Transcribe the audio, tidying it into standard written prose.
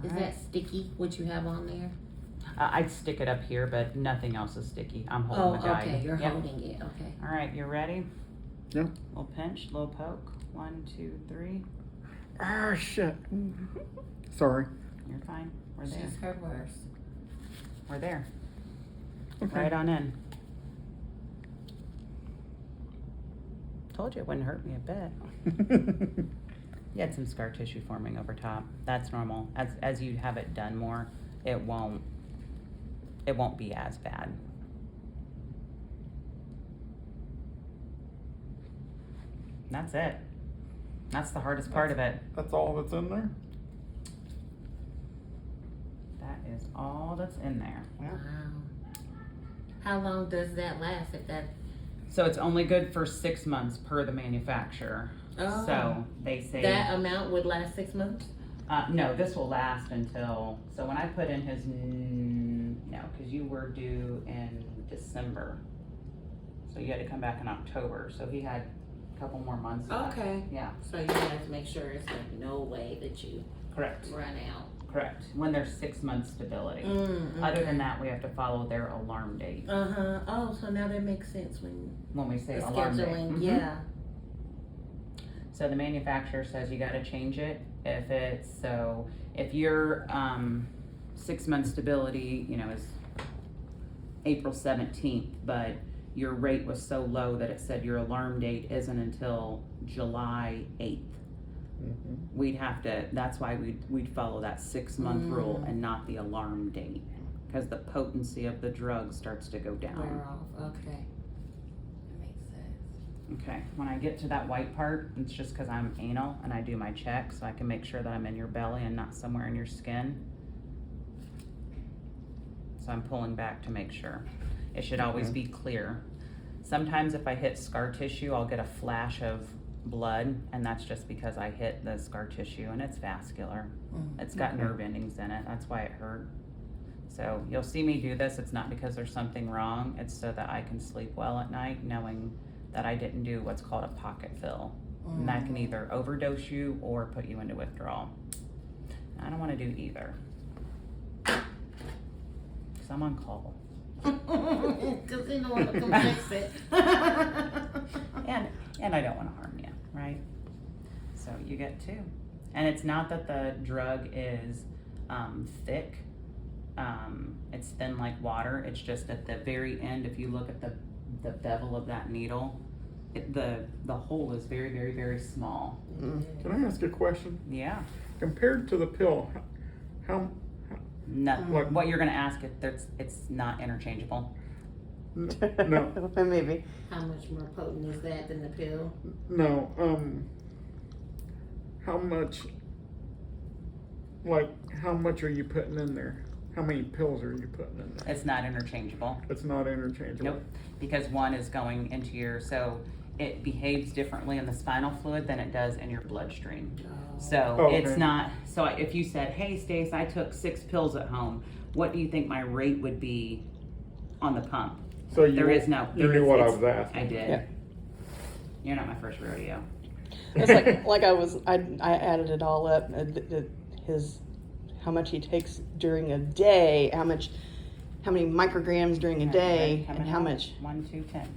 Is that sticky, what you have on there? I'd stick it up here, but nothing else is sticky. I'm holding the guide. Okay, you're Yep. holding it, okay. All right, you ready? Yeah. Little pinch, little poke. 1, 2, 3. Ah, shit. Sorry. You're fine. We're there. She's her worst. We're there. Okay. Right on in. Told you it wouldn't hurt me a bit. You had some scar tissue forming over top. That's normal. As you have it done more, it won't be as bad. That's it. That's the hardest part of it. That's all that's in there? That is all that's in there. Wow. How long does that last if that? So it's only good for 6 months per the manufacturer. Oh. So they say That amount would last 6 months? no, this will last until, so when I put in his, no, because you were due in December. So you had to come back in October. So he had a couple more months left. Okay. Yeah, So you have to make sure it's like no way that you correct. run out. Correct. When there's 6 months stability. Okay. Other than that, we have to follow their alarm date. Oh, so now that makes sense When we say the alarm date. scheduling, Mhm. yeah. So the manufacturer says you gotta change it if your 6 month stability, is April 17th, but your rate was so low that it said your alarm date isn't until July 8th. That's why we'd follow that 6 month rule and not the alarm date, because the potency of the drug starts to go down. Wear off, okay. That makes sense. Okay, when I get to that white part, it's just because I'm anal and I do my check, so I can make sure that I'm in your belly and not somewhere in your skin. So I'm pulling back to make sure. It should always be clear. Sometimes if I hit scar tissue, I'll get a flash of blood, and that's just because I hit the scar tissue and it's vascular. It's got nerve endings in it, that's why it hurt. So you'll see me do this, it's not because there's something wrong, it's so that I can sleep well at night knowing that I didn't do what's called a pocket fill. And that can either overdose you or put you into withdrawal. I don't want to do either. Because I'm on call. Because you don't want to come fix it. And I don't want to harm you, right? So you get 2. And it's not that the drug is thick. It's thin like water. It's just at the very end, if you look at the bevel of that needle, the hole is very, very, very small. Can I ask a question? Yeah. Compared to the pill, how No, What? what you're gonna ask if it's not interchangeable. no, Maybe. How much more potent is that than the pill? no, how much are you putting in there? How many pills are you putting in there? It's not interchangeable. It's not interchangeable. Nope, because one is going into so it behaves differently in the spinal fluid than it does in your bloodstream. So Okay. it's not, so if you said, hey Stace, I took 6 pills at home, what do you think my rate would be on the pump? So you There is no. You there knew is- what I it's- was asking. I did. Yeah. You're not my first rodeo. It's like I added it all up. How much he takes during a day, how many micrograms during a day, and how much. 1, 2, 10.